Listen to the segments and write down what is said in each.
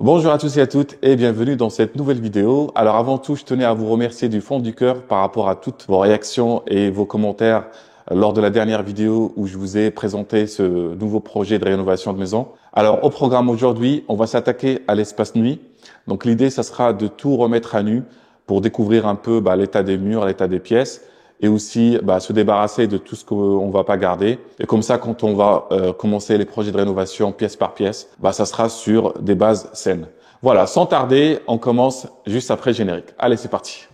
Bonjour à tous et à toutes et bienvenue dans cette nouvelle vidéo. Alors avant tout, je tenais à vous remercier du fond du cœur par rapport à toutes vos réactions et vos commentaires lors de la dernière vidéo où je vous ai présenté ce nouveau projet de rénovation de maison. Alors au programme aujourd'hui, on va s'attaquer à l'espace nuit. Donc l'idée, ça sera de tout remettre à nu pour découvrir un peu l'état des murs, l'état des pièces et aussi se débarrasser de tout ce qu'on va pas garder. Et comme ça, quand on va commencer les projets de rénovation pièce par pièce, ça sera sur des bases saines. Voilà, sans tarder, on commence juste après le générique. Allez, c'est parti.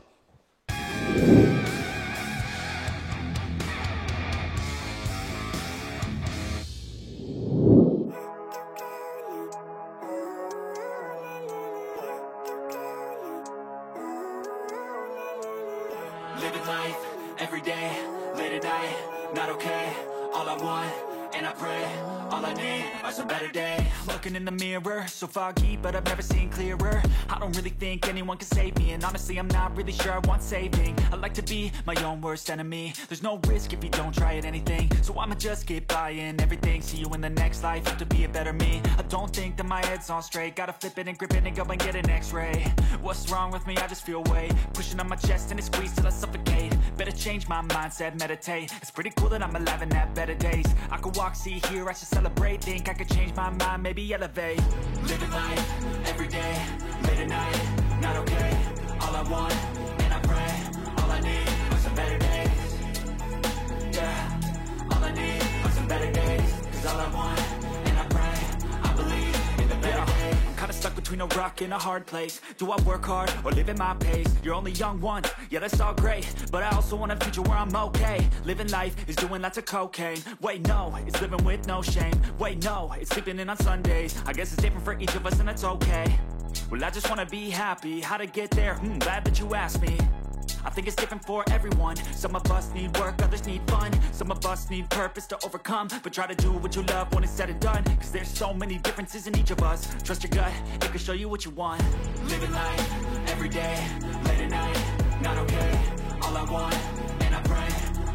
Living life, every day, late at night, not okay. All I want, and I pray, all I need are some better days. Looking in the mirror, so foggy, but I've never seen clearer. I don't really think anyone can save me, and honestly I'm not really sure I want saving. I like to be my own worst enemy. There's no risk if you don't try at anything, so I'ma just keep buying everything. See you in the next life, have to be a better me. I don't think that my head's on straight, gotta flip it and grip it and go and get an x-ray. What's wrong with me? I just feel weight pushing on my chest and it squeezes till I suffocate. Better change my mindset, meditate. It's pretty cool that I'm alive and have better days. I could walk, see, hear, I should celebrate. Think I could change my mind, maybe elevate. Living life, every day, late at night, not okay. All I want, and I pray, all I need are some better days. Yeah, all I need are some better days. Cause all I want, and I pray, I believe in the better days. I'm kinda stuck between a rock and a hard place. Do I work hard or live at my pace? You're only young once, yeah that's all great, but I also want a future where I'm okay. Living life is doing lots of cocaine. Wait no, it's living with no shame. Wait no, it's sleeping in on Sundays. I guess it's different for each of us and that's okay. Well I just wanna be happy, how to get there? Glad that you asked me. I think it's different for everyone. Some of us need work, others need fun. Some of us need purpose to overcome. But try to do what you love when it's said and done. Cause there's so many differences in each of us. Trust your gut, it can show you what you want. Living life, every day, late at night, not okay. All I want, and I pray,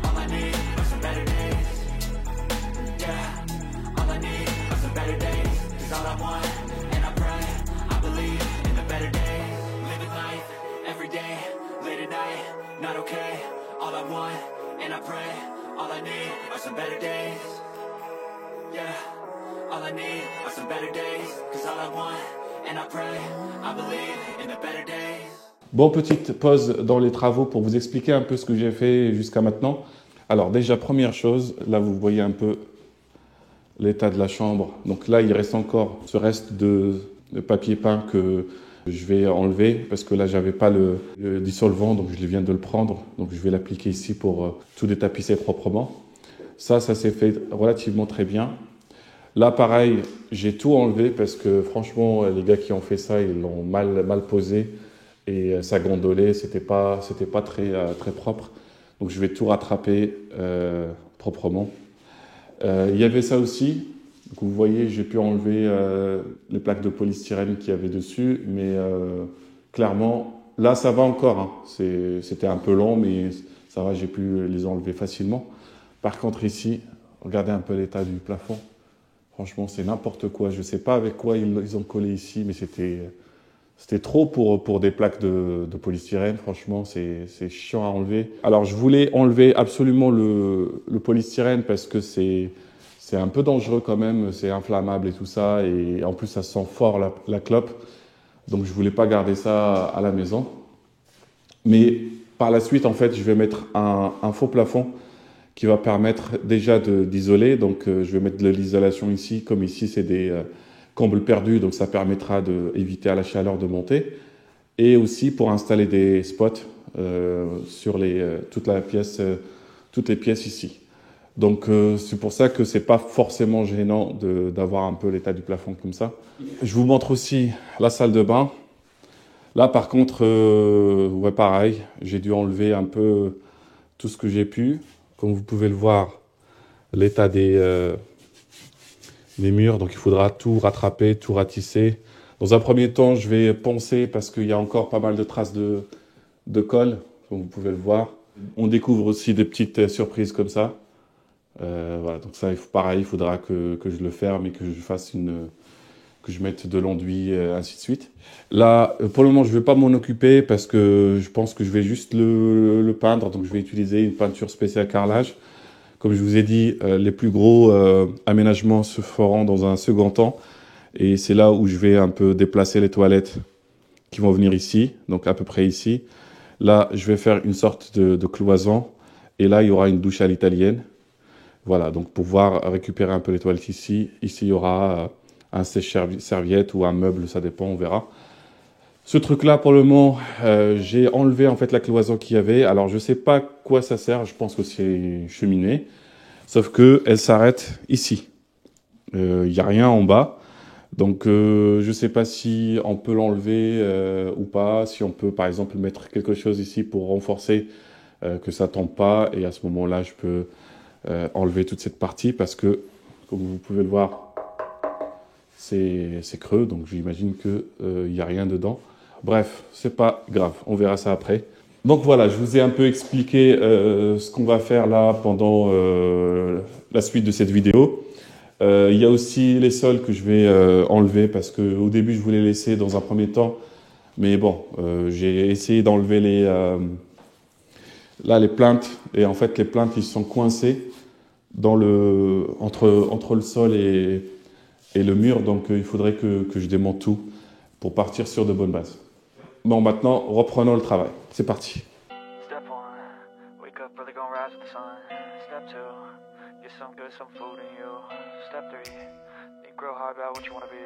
all I need are some better days. Yeah, all I need are some better days. Cause all I want, and I pray, I believe in the better days. Living life, every day, late at night, not okay. All I want, and I pray, all I need are some better days. Yeah, all I need are some better days. Cause all I want, and I pray, I believe in the better days. Bon, petite pause dans les travaux pour vous expliquer un peu ce que j'ai fait jusqu'à maintenant. Alors déjà, première chose, là vous voyez un peu l'état de la chambre. Donc là, il reste encore ce reste de papier peint que je vais enlever parce que là, j'avais pas le dissolvant, donc je viens de le prendre. Donc je vais l'appliquer ici pour tout détapisser proprement. Ça s'est fait relativement très bien. Là, pareil, j'ai tout enlevé parce que franchement, les gars qui ont fait ça, ils l'ont mal posé et ça gondolait, c'était pas très propre. Donc je vais tout rattraper proprement. Il y avait ça aussi. Donc, vous voyez, j'ai pu enlever les plaques de polystyrène qu'il y avait dessus, mais clairement, là, ça va encore. Hein. C'était un peu long, mais ça va, j'ai pu les enlever facilement. Par contre, ici, regardez un peu l'état du plafond. Franchement, c'est n'importe quoi. Je ne sais pas avec quoi ils ont collé ici, mais c'était trop pour des plaques de polystyrène. Franchement, c'est chiant à enlever. Alors, je voulais enlever absolument le polystyrène parce que c'est un peu dangereux quand même. C'est inflammable et tout ça. Et en plus, ça sent fort la clope. Donc, je ne voulais pas garder ça à la maison. Mais par la suite, en fait, je vais mettre un faux plafond qui va permettre déjà d'isoler. Donc, je vais mettre de l'isolation ici. Comme ici, c'est des combles perdus, donc ça permettra d'éviter à la chaleur de monter. Et aussi pour installer des spots sur toutes les pièces ici. Donc, c'est pour ça que c'est pas forcément gênant d'avoir un peu l'état du plafond comme ça. Je vous montre aussi la salle de bain. Là, par contre, ouais, pareil, j'ai dû enlever un peu tout ce que j'ai pu. Comme vous pouvez le voir, l'état des murs, donc il faudra tout rattraper, tout ratisser. Dans un premier temps, je vais poncer parce qu'il y a encore pas mal de traces de colle, comme vous pouvez le voir. On découvre aussi des petites surprises comme ça. Voilà, donc ça, pareil, il faudra que je le ferme et que je fasse que je mette de l'enduit, ainsi de suite. Là, pour le moment, je ne vais pas m'en occuper parce que je pense que je vais juste le peindre. Donc, je vais utiliser une peinture spéciale carrelage. Comme je vous ai dit, les plus gros aménagements se feront dans un second temps. Et c'est là où je vais un peu déplacer les toilettes qui vont venir ici, donc à peu près ici. Là, je vais faire une sorte de cloison. Et là, il y aura une douche à l'italienne. Voilà, donc pour pouvoir récupérer un peu les toilettes ici. Ici, il y aura un sèche-serviette ou un meuble, ça dépend, on verra. Ce truc-là, pour le moment, j'ai enlevé en fait la cloison qu'il y avait. Alors, je sais pas quoi ça sert. Je pense que c'est une cheminée. Sauf que elle s'arrête ici. Il n'y a rien en bas. Donc, je sais pas si on peut l'enlever ou pas. Si on peut, par exemple, mettre quelque chose ici pour renforcer que ça tombe pas. Et à ce moment-là, je peux enlever toute cette partie parce que, comme vous pouvez le voir, c'est creux. Donc, j'imagine que il n'y a rien dedans. Bref, c'est pas grave, on verra ça après. Donc voilà, je vous ai un peu expliqué ce qu'on va faire là pendant la suite de cette vidéo. Il y a aussi les sols que je vais enlever parce que au début je voulais laisser dans un premier temps, mais bon, j'ai essayé d'enlever les plaintes et en fait les plaintes ils sont coincées dans entre le sol et le mur, donc il faudrait que je démonte tout pour partir sur de bonnes bases. Bon, maintenant, reprenons le travail. C'est parti. Step 1, wake up early, gonna rise with the sun. Step 2, get some good, some food in you. Step 3, think real hard about what you wanna be.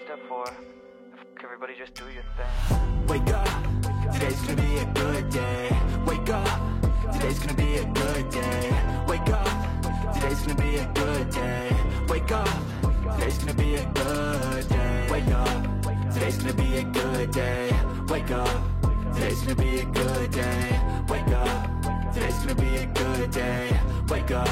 Step 4, everybody just do your thing. Wake up, today's gonna be a good day. Wake up, today's gonna be a good day. Wake up, today's gonna be a good day. Wake up, today's gonna be a good day. Wake up, today's gonna be a good day. Wake up, today's gonna be a good day. Wake up, today's gonna be a good day. Wake up,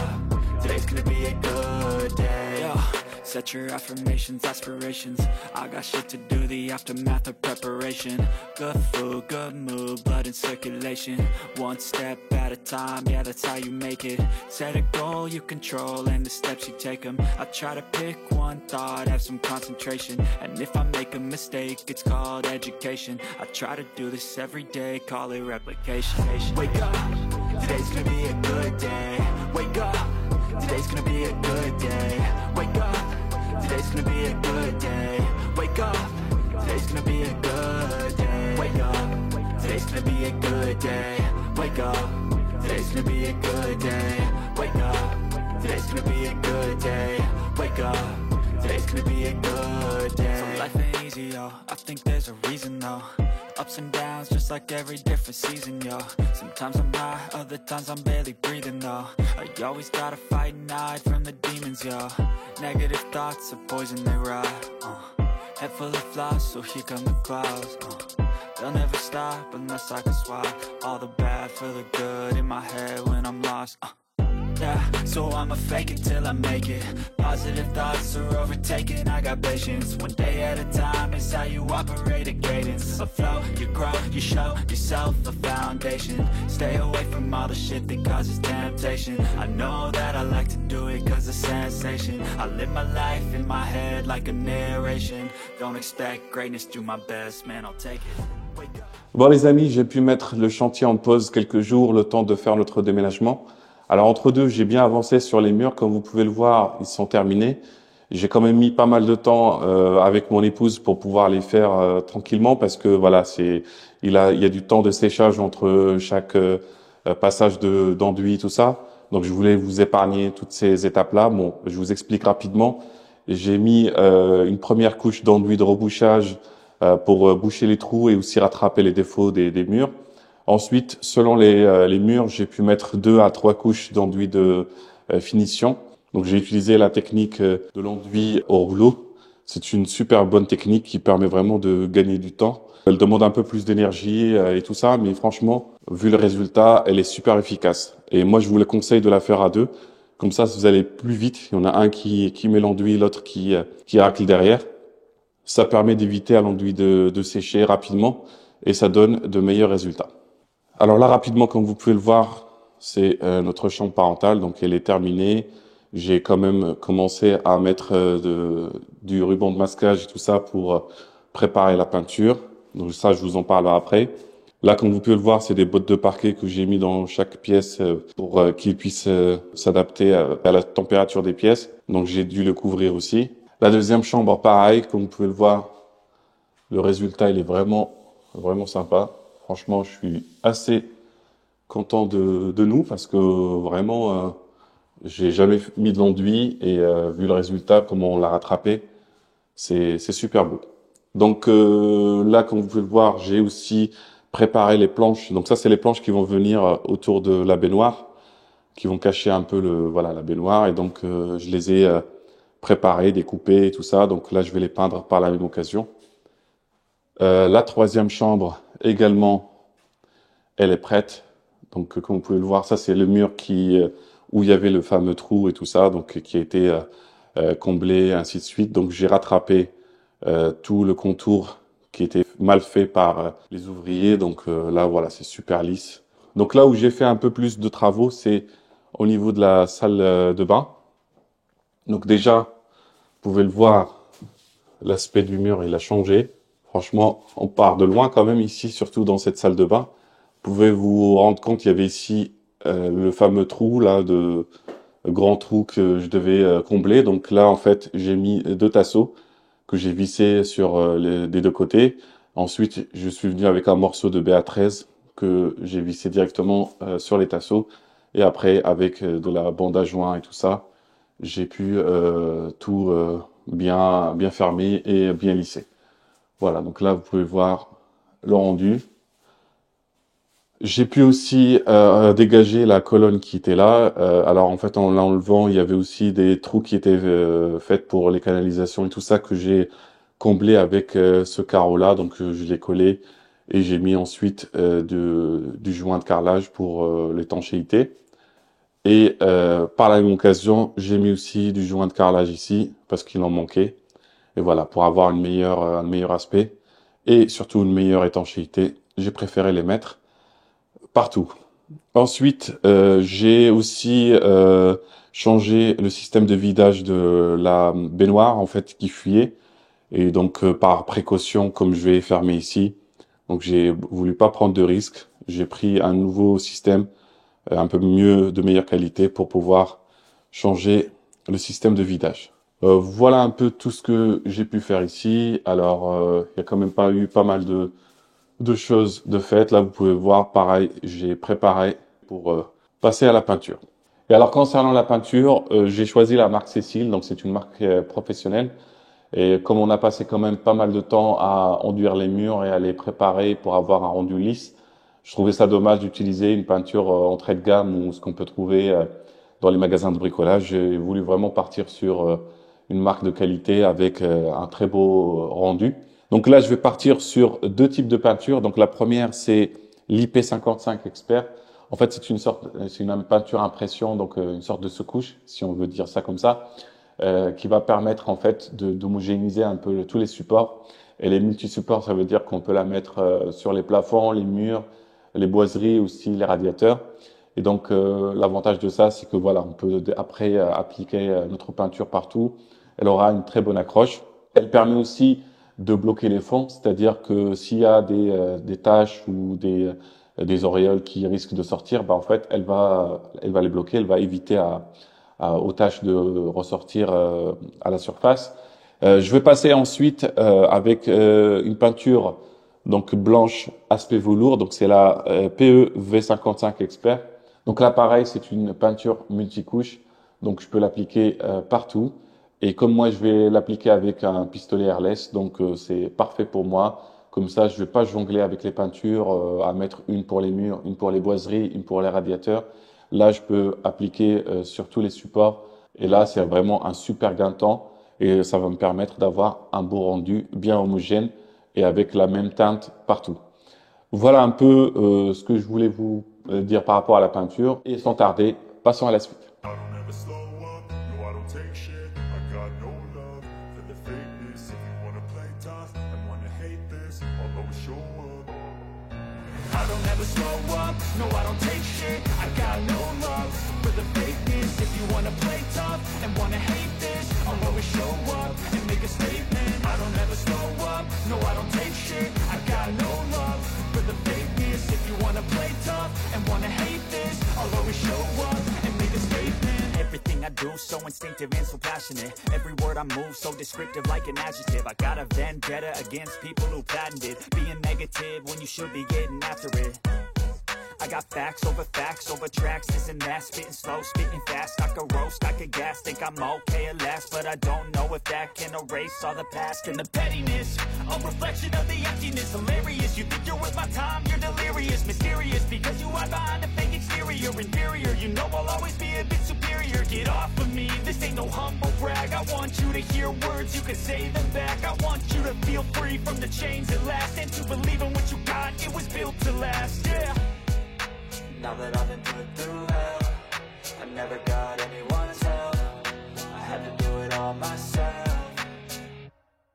today's gonna be a good day. Yo, set your affirmations, aspirations. I got shit to do, the aftermath of preparation. Good food, good mood, blood in circulation. One step at a time, yeah, that's how you make it. Set a goal you control and the steps you take them. I try to pick one thought, have some concentration. And if I make a mistake, it's called education. I try to do this every day, call it replication. Wake up, today's gonna be a good day. Wake up, today's gonna be a good day. Wake up, today's gonna be a good day. Wake up, today's gonna be a good day. Wake up, today's gonna be a good day. Wake up, today's gonna be a good day. Wake up, today's gonna be a good day. Wake up, today's gonna be a good day. So life ain't easy, yo, I think there's a reason though. Ups and downs, just like every different season, yo. Sometimes I'm high, other times I'm barely breathing, though. I always gotta fight and hide from the demons, yo. Negative thoughts are poison, they rot. Head full of flies, so here come the clouds. They'll never stop unless I can swap all the bad for the good in my head when I'm lost. Yeah, so I'ma fake it till I make it. Positive thoughts are overtaken, I got patience. One day at a time is how you operate a cadence. A flow, you grow, you show yourself a foundation. Stay away from all the shit that causes temptation. I know that I like to do it cause it's sensation. I live my life in my head like a narration. Don't expect greatness, do my best, man, I'll take it. Wake up. Bon les amis, j'ai pu mettre le chantier en pause quelques jours, le temps de faire notre déménagement. Alors entre deux, j'ai bien avancé sur les murs, comme vous pouvez le voir, ils sont terminés. J'ai quand même mis pas mal de temps avec mon épouse pour pouvoir les faire tranquillement parce que voilà, il y a du temps de séchage entre chaque passage d'enduit, tout ça. Donc je voulais vous épargner toutes ces étapes-là. Bon, je vous explique rapidement. J'ai mis une première couche d'enduit de rebouchage pour boucher les trous et aussi rattraper les défauts des murs. Ensuite, selon les murs, j'ai pu mettre 2 à 3 couches d'enduit de finition. Donc j'ai utilisé la technique de l'enduit au rouleau. C'est une super bonne technique qui permet vraiment de gagner du temps. Elle demande un peu plus d'énergie et tout ça, mais franchement, vu le résultat, elle est super efficace. Et moi, je vous le conseille de la faire à 2. Comme ça, vous allez plus vite. Il y en a un qui met l'enduit, l'autre qui racle derrière. Ça permet d'éviter à l'enduit de sécher rapidement et ça donne de meilleurs résultats. Alors là, rapidement, comme vous pouvez le voir, c'est notre chambre parentale. Donc, elle est terminée. j'ai quand même commencé à mettre du ruban de masquage et tout ça pour préparer la peinture. Donc ça, je vous en parlerai après. Là, comme vous pouvez le voir, c'est des bottes de parquet que j'ai mis dans chaque pièce pour qu'ils puissent s'adapter à la température des pièces. Donc j'ai dû le couvrir aussi. La deuxième chambre, pareil, comme vous pouvez le voir, le résultat, il est vraiment, vraiment sympa. Franchement, je suis assez content de nous parce que vraiment, j'ai jamais mis de l'enduit et vu le résultat, comment on l'a rattrapé, c'est super beau. Donc là, comme vous pouvez le voir, j'ai aussi préparé les planches. Donc ça, c'est les planches qui vont venir autour de la baignoire, qui vont cacher un peu voilà, la baignoire. Et donc je les ai préparées, découpées et tout ça. Donc là, je vais les peindre par la même occasion. La troisième chambre également, elle est prête. Donc comme vous pouvez le voir, ça c'est le mur où il y avait le fameux trou et tout ça, donc qui a été comblé, ainsi de suite. Donc j'ai rattrapé tout le contour qui était mal fait par les ouvriers. Donc là, voilà, c'est super lisse. Donc là où j'ai fait un peu plus de travaux, c'est au niveau de la salle de bain. Donc déjà, vous pouvez le voir, l'aspect du mur, il a changé. Franchement, on part de loin quand même ici, surtout dans cette salle de bain. Vous pouvez vous rendre compte, il y avait ici le fameux trou, là, grand trou que je devais combler. Donc là, en fait, j'ai mis 2 tasseaux que j'ai vissé sur des 2 côtés. Ensuite, je suis venu avec un morceau de BA13 que j'ai vissé directement sur les tasseaux. Et après, avec de la bande à joint et tout ça, j'ai pu tout bien fermer et bien lisser. Voilà, donc là, vous pouvez voir le rendu. J'ai pu aussi dégager la colonne qui était là. Alors en fait, en l'enlevant, il y avait aussi des trous qui étaient faits pour les canalisations et tout ça que j'ai comblé avec ce carreau-là. Donc je l'ai collé et j'ai mis ensuite du joint de carrelage pour l'étanchéité. Et par la même occasion, j'ai mis aussi du joint de carrelage ici parce qu'il en manquait. Et voilà, pour avoir un meilleur aspect et surtout une meilleure étanchéité, j'ai préféré les mettre partout. Ensuite, j'ai aussi changé le système de vidage de la baignoire, en fait, qui fuyait. Et donc, par précaution, comme je vais fermer ici, donc j'ai voulu pas prendre de risques. J'ai pris un nouveau système, un peu mieux, de meilleure qualité, pour pouvoir changer le système de vidage. Voilà un peu tout ce que j'ai pu faire ici. Alors, il y a quand même pas eu pas mal de choses de faites. Là, vous pouvez voir, pareil, j'ai préparé pour passer à la peinture. Et alors, concernant la peinture, j'ai choisi la marque Cécile, donc c'est une marque professionnelle. Et comme on a passé quand même pas mal de temps à enduire les murs et à les préparer pour avoir un rendu lisse, je trouvais ça dommage d'utiliser une peinture entrée de gamme ou ce qu'on peut trouver dans les magasins de bricolage. J'ai voulu vraiment partir sur une marque de qualité avec un très beau rendu. Donc là, je vais partir sur 2 types de peinture. Donc la première, c'est l'IP55 Expert. En fait, c'est une peinture impression, donc une sorte de sous-couche, si on veut dire ça comme ça, qui va permettre en fait d'homogénéiser un peu tous les supports. Et les multi-supports, ça veut dire qu'on peut la mettre sur les plafonds, les murs, les boiseries, aussi les radiateurs. Et donc l'avantage de ça, c'est que voilà, on peut après appliquer notre peinture partout. Elle aura une très bonne accroche. Elle permet aussi de bloquer les fonds, c'est-à-dire que s'il y a des taches ou des auréoles qui risquent de sortir, bah en fait, elle va les bloquer, elle va éviter aux taches de ressortir à la surface. Je vais passer ensuite avec une peinture donc blanche aspect velours, donc c'est la PE V55 Expert. Donc là, pareil, c'est une peinture multicouche, donc je peux l'appliquer partout. Et comme moi, je vais l'appliquer avec un pistolet airless, donc c'est parfait pour moi. Comme ça, je vais pas jongler avec les peintures, à mettre une pour les murs, une pour les boiseries, une pour les radiateurs. Là, je peux appliquer sur tous les supports. Et là, c'est vraiment un super gain de temps. Et ça va me permettre d'avoir un beau rendu bien homogène et avec la même teinte partout. Voilà un peu ce que je voulais vous dire par rapport à la peinture. Et sans tarder, passons à la suite. I don't ever slow up, no I don't take shit. I got no love for the fakeness. If you wanna play tough and wanna hate this, I'll always show up. I don't ever slow up, no I don't take shit. I got no love for the fakeness. If you wanna play tough and wanna hate this, I'll always show up and make a statement. I don't ever slow up, no I don't take shit. I got no love for the fakeness. If you wanna play tough and wanna hate this, I'll always show up and make a statement. Everything I do so instinctive and so passionate. Every word I move so descriptive like an adjective. I got a vendetta against people who patented being negative when you should be getting after it. I got facts over tracks, this and that, spitting slow, spitting fast. I could roast, I could gas, think I'm okay at last, but I don't know if that can erase all the past. And the pettiness, a reflection of the emptiness. Hilarious, you think you're worth my time, you're delirious. Mysterious, because you hide behind a fake exterior. Inferior, you know I'll always be a bit superior. Get off of me, this ain't no humble brag. I want you to hear words, you can say them back. I want you to feel free from the chains that last, and to believe in what you got, it was built to last, yeah. Now that I've been put through hell, I never got anyone's help. I had to do it all myself.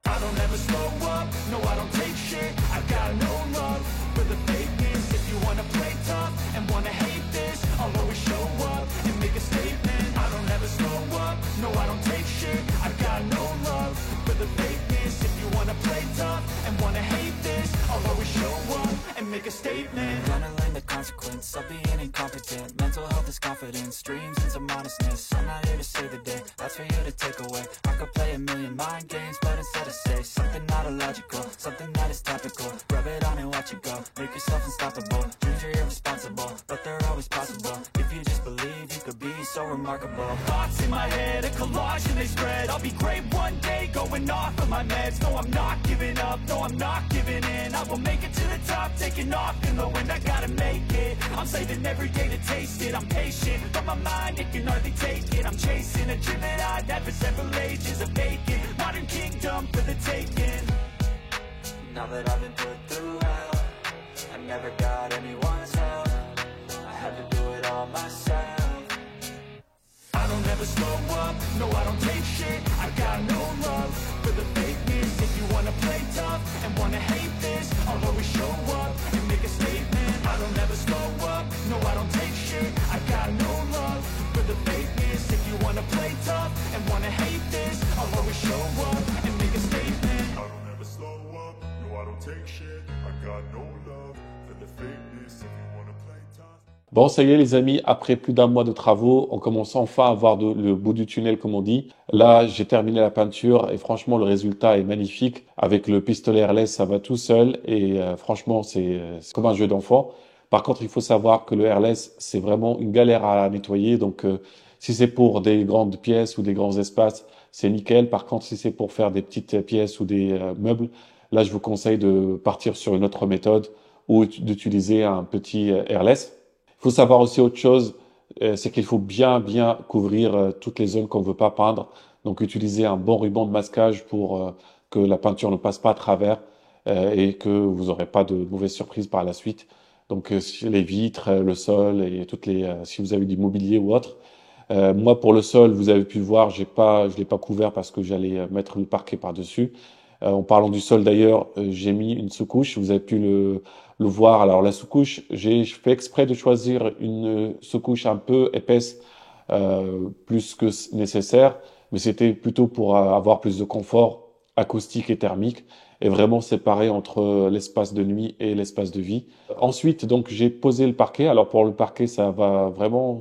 I don't ever slow up, no I don't take shit. I got no love for the fakeness. If you wanna play tough and wanna hate this, I'll always show up and make a statement. I don't ever slow up, no I don't take shit. I got no love for the fakeness. If you wanna play tough and wanna hate this, I'll always show up and make a statement. Gonna learn the consequence of being incompetent. Mental health is confidence, dreams and some honestness. I'm not here to save the day, that's for you to take away. I could play a million mind games, but instead I say something not illogical, something that is topical. Rub it on and watch it go, make yourself unstoppable. Dreams are irresponsible, but they're always possible. If you just believe, you could be so remarkable. Thoughts in my head, a collage and they spread. I'll be great one day, going off of my meds. No, I'm not giving up, no, I'm not giving in. I will make it to the top, taking off in the wind. I gotta make it, I'm saving every day to taste it. I'm patient, but my mind, it can hardly take it. I'm chasing a dream that I've had for several ages. A vacant, modern kingdom for the taking. Now that I've been put through hell, I never got anyone's help. I had to do it all myself. I don't ever slow up, no I don't take shit. I got no love for the fakeness. If you wanna play tough and wanna hate this, I'll always show up and make a statement. I don't ever slow up, no I don't take shit. I got no love for the fakeness. If you wanna play tough and wanna hate this, I'll always show up and make a statement. I don't ever slow up, no I don't take shit. I got no love for the fakeness. If you wanna play tough. Bon, ça y est les amis, après plus d'un mois de travaux, on commence enfin à voir le bout du tunnel comme on dit. Là, j'ai terminé la peinture et franchement, le résultat est magnifique. Avec le pistolet airless, ça va tout seul et franchement, c'est comme un jeu d'enfant. Par contre, il faut savoir que le airless, c'est vraiment une galère à nettoyer. Donc, si c'est pour des grandes pièces ou des grands espaces, c'est nickel. Par contre, si c'est pour faire des petites pièces ou des meubles, là, je vous conseille de partir sur une autre méthode ou d'utiliser un petit airless. Il faut savoir aussi autre chose, c'est qu'il faut bien couvrir toutes les zones qu'on ne veut pas peindre. Donc utiliser un bon ruban de masquage pour que la peinture ne passe pas à travers et que vous n'aurez pas de mauvaises surprises par la suite. Donc les vitres, le sol et si vous avez du mobilier ou autre. Moi pour le sol, vous avez pu le voir, je l'ai pas couvert parce que j'allais mettre le parquet par-dessus. En parlant du sol d'ailleurs, j'ai mis une sous-couche, vous avez pu le voir. Alors la sous-couche, j'ai fait exprès de choisir une sous-couche un peu épaisse, plus que nécessaire, mais c'était plutôt pour avoir plus de confort acoustique et thermique et vraiment séparer entre l'espace de nuit et l'espace de vie. Ensuite, donc j'ai posé le parquet. Alors pour le parquet, ça va vraiment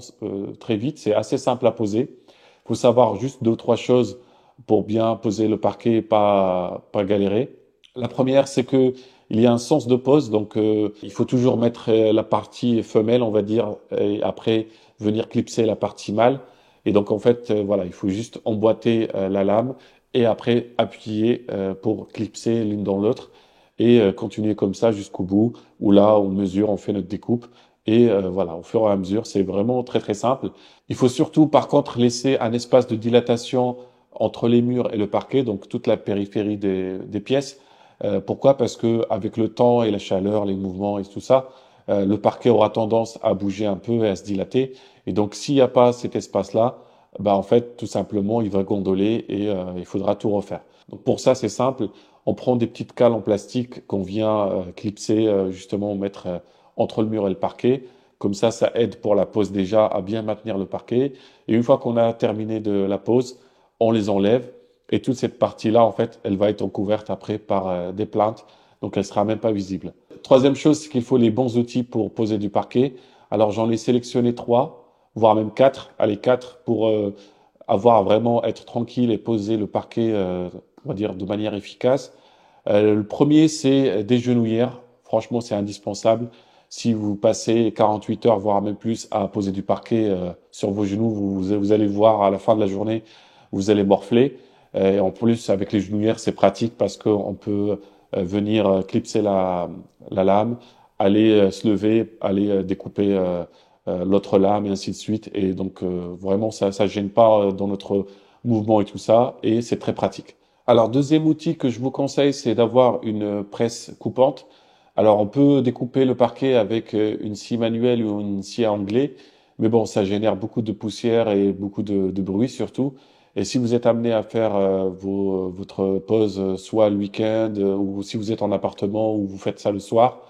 très vite, c'est assez simple à poser. Il faut savoir juste 2 ou 3 choses pour bien poser le parquet et pas galérer. La première, c'est que il y a un sens de pose, donc il faut toujours mettre la partie femelle, on va dire, et après venir clipser la partie mâle. Et donc en fait, voilà, il faut juste emboîter la lame et après appuyer pour clipser l'une dans l'autre et continuer comme ça jusqu'au bout où là on mesure, on fait notre découpe et voilà, au fur et à mesure, c'est vraiment très simple. Il faut surtout par contre laisser un espace de dilatation entre les murs et le parquet, donc toute la périphérie des pièces. Pourquoi? Parce que avec le temps et la chaleur, les mouvements et tout ça, le parquet aura tendance à bouger un peu et à se dilater. Et donc, s'il n'y a pas cet espace-là, en fait, tout simplement, il va gondoler et il faudra tout refaire. Donc, pour ça, c'est simple. On prend des petites cales en plastique qu'on vient clipser, justement, mettre entre le mur et le parquet. Comme ça aide pour la pose déjà à bien maintenir le parquet. Et une fois qu'on a terminé de la pose, on les enlève. Et toute cette partie-là, en fait, elle va être recouverte après par des plinthes. Donc, elle sera même pas visible. Troisième chose, c'est qu'il faut les bons outils pour poser du parquet. Alors, j'en ai sélectionné 3, voire même 4. Allez, 4 pour avoir vraiment être tranquille et poser le parquet, on va dire, de manière efficace. Le premier, c'est des genouillères. Franchement, c'est indispensable. Si vous passez 48 heures, voire même plus, à poser du parquet sur vos genoux, vous allez voir à la fin de la journée, vous allez morfler. Et en plus, avec les genouillères, c'est pratique parce qu'on peut venir clipser la lame, aller se lever, aller découper l'autre lame et ainsi de suite. Et donc, vraiment, ça gêne pas dans notre mouvement et tout ça. Et c'est très pratique. Alors, deuxième outil que je vous conseille, c'est d'avoir une presse coupante. Alors, on peut découper le parquet avec une scie manuelle ou une scie à onglet, mais bon, ça génère beaucoup de poussière et beaucoup de bruit surtout. Et si vous êtes amené à faire votre pause soit le week-end ou si vous êtes en appartement ou vous faites ça le soir,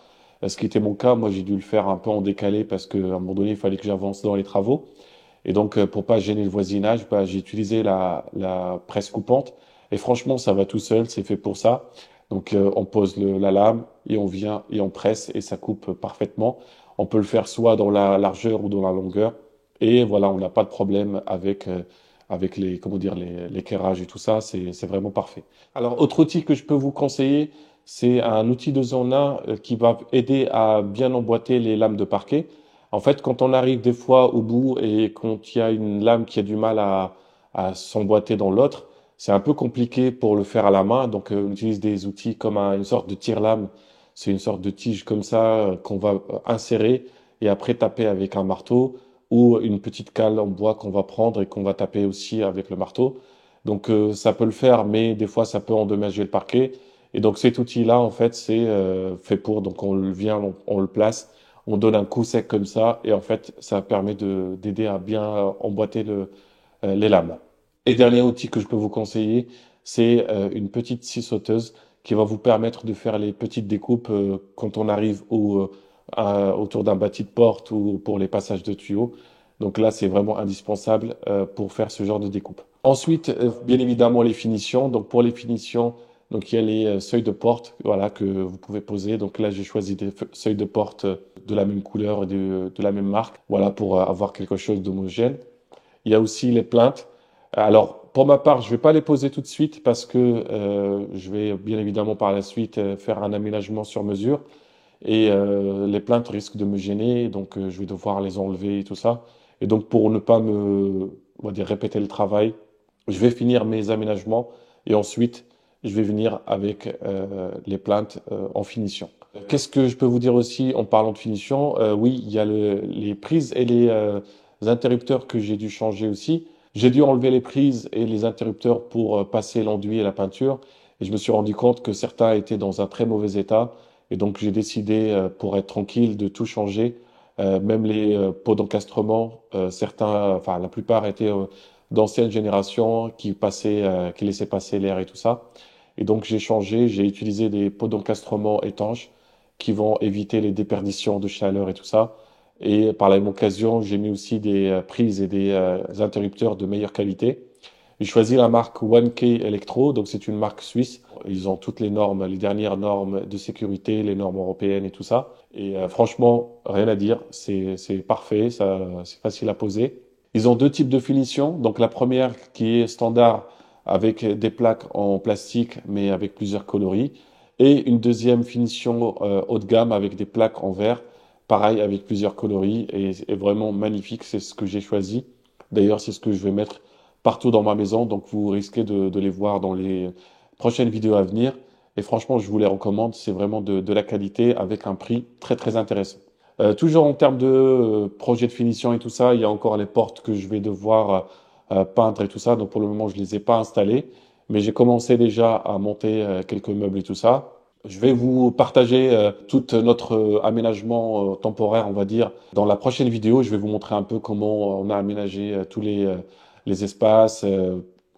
ce qui était mon cas, moi j'ai dû le faire un peu en décalé parce qu'à un moment donné, il fallait que j'avance dans les travaux. Et donc, pour pas gêner le voisinage, bah, j'ai utilisé la presse coupante. Et franchement, ça va tout seul, c'est fait pour ça. Donc, on pose la lame et on vient et on presse et ça coupe parfaitement. On peut le faire soit dans la largeur ou dans la longueur. Et voilà, on n'a pas de problème avec les, comment dire, l'équerrage et tout ça. C'est vraiment parfait. Alors, autre outil que je peux vous conseiller, c'est un outil de zone 1 qui va aider à bien emboîter les lames de parquet. En fait, quand on arrive des fois au bout et quand il y a une lame qui a du mal à s'emboîter dans l'autre, c'est un peu compliqué pour le faire à la main. Donc, on utilise des outils comme une sorte de tire-lame. C'est une sorte de tige comme ça qu'on va insérer et après taper avec un marteau ou une petite cale en bois qu'on va prendre et qu'on va taper aussi avec le marteau. Donc, ça peut le faire, mais des fois, ça peut endommager le parquet. Et donc, cet outil-là, en fait, c'est fait pour. Donc, on le vient, on le place, on donne un coup sec comme ça, et en fait, ça permet d'aider à bien emboîter les lames. Et dernier outil que je peux vous conseiller, c'est une petite scie sauteuse qui va vous permettre de faire les petites découpes quand on arrive autour d'un bâti de porte ou pour les passages de tuyaux. Donc là, c'est vraiment indispensable pour faire ce genre de découpe. Ensuite, bien évidemment, les finitions. Donc pour les finitions, donc il y a les seuils de porte, voilà, que vous pouvez poser. Donc là, j'ai choisi des seuils de porte de la même couleur et de la même marque, voilà, pour avoir quelque chose d'homogène. Il y a aussi les plinthes. Alors, pour ma part, je vais pas les poser tout de suite parce que je vais bien évidemment par la suite faire un aménagement sur mesure et les plinthes risquent de me gêner, donc je vais devoir les enlever et tout ça. Et donc, pour ne pas on va dire, répéter le travail, je vais finir mes aménagements et ensuite, je vais venir avec les plinthes en finition. Qu'est-ce que je peux vous dire aussi en parlant de finition? Oui, il y a les prises et les interrupteurs que j'ai dû changer aussi. J'ai dû enlever les prises et les interrupteurs pour passer l'enduit et la peinture. Et je me suis rendu compte que certains étaient dans un très mauvais état. Et donc, j'ai décidé, pour être tranquille, de tout changer. Même les pots d'encastrement, certains, enfin, la plupart étaient d'anciennes générations qui laissaient passer l'air et tout ça. Et donc, j'ai changé, j'ai utilisé des pots d'encastrement étanches qui vont éviter les déperditions de chaleur et tout ça. Et par la même occasion, j'ai mis aussi des prises et des interrupteurs de meilleure qualité. J'ai choisi la marque 1K Electro, donc c'est une marque suisse. Ils ont toutes les normes, les dernières normes de sécurité, les normes européennes et tout ça. Et franchement, rien à dire, c'est parfait, ça, c'est facile à poser. Ils ont deux types de finition. Donc la première qui est standard avec des plaques en plastique mais avec plusieurs coloris. Et une deuxième finition haut de gamme avec des plaques en verre, pareil avec plusieurs coloris et vraiment magnifique. C'est ce que j'ai choisi. D'ailleurs, c'est ce que je vais mettre partout dans ma maison. Donc vous risquez de les voir dans les prochaines vidéos à venir. Et franchement, je vous les recommande. C'est vraiment de la qualité avec un prix très très intéressant. Toujours en termes de projet de finition et tout ça, il y a encore les portes que je vais devoir peindre et tout ça. Donc pour le moment, je les ai pas installées, mais j'ai commencé déjà à monter quelques meubles et tout ça. Je vais vous partager tout notre aménagement temporaire, on va dire, dans la prochaine vidéo. Je vais vous montrer un peu comment on a aménagé tous les espaces,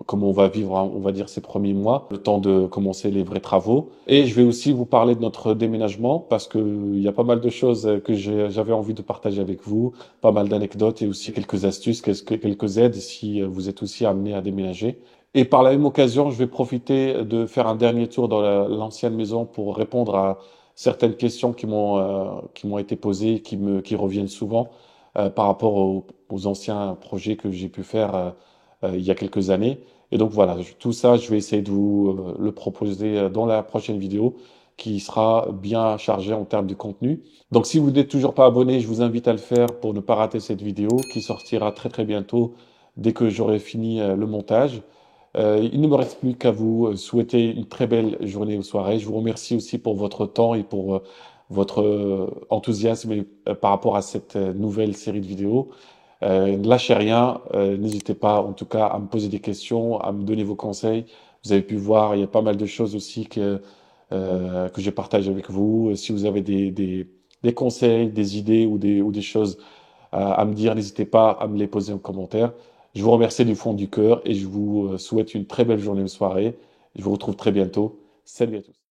comment on va vivre, on va dire, ces premiers mois, le temps de commencer les vrais travaux. Et je vais aussi vous parler de notre déménagement parce que il y a pas mal de choses que j'avais envie de partager avec vous, pas mal d'anecdotes et aussi quelques astuces, quelques aides si vous êtes aussi amené à déménager. Et par la même occasion, je vais profiter de faire un dernier tour dans l'ancienne maison pour répondre à certaines questions qui m'ont été posées, qui reviennent souvent par rapport aux anciens projets que j'ai pu faire il y a quelques années. Et donc voilà, tout ça, je vais essayer de vous le proposer dans la prochaine vidéo qui sera bien chargée en termes de contenu. Donc si vous n'êtes toujours pas abonné, je vous invite à le faire pour ne pas rater cette vidéo qui sortira très très bientôt dès que j'aurai fini le montage. Il ne me reste plus qu'à vous souhaiter une très belle journée ou soirée. Je vous remercie aussi pour votre temps et pour votre enthousiasme par rapport à cette nouvelle série de vidéos. Ne lâchez rien, n'hésitez pas en tout cas à me poser des questions, à me donner vos conseils. Vous avez pu voir, il y a pas mal de choses aussi que je partage avec vous. Si vous avez des conseils, des idées ou des choses à me dire, n'hésitez pas à me les poser en commentaire. Je vous remercie du fond du cœur et je vous souhaite une très belle journée ou soirée. Je vous retrouve très bientôt. Salut à tous.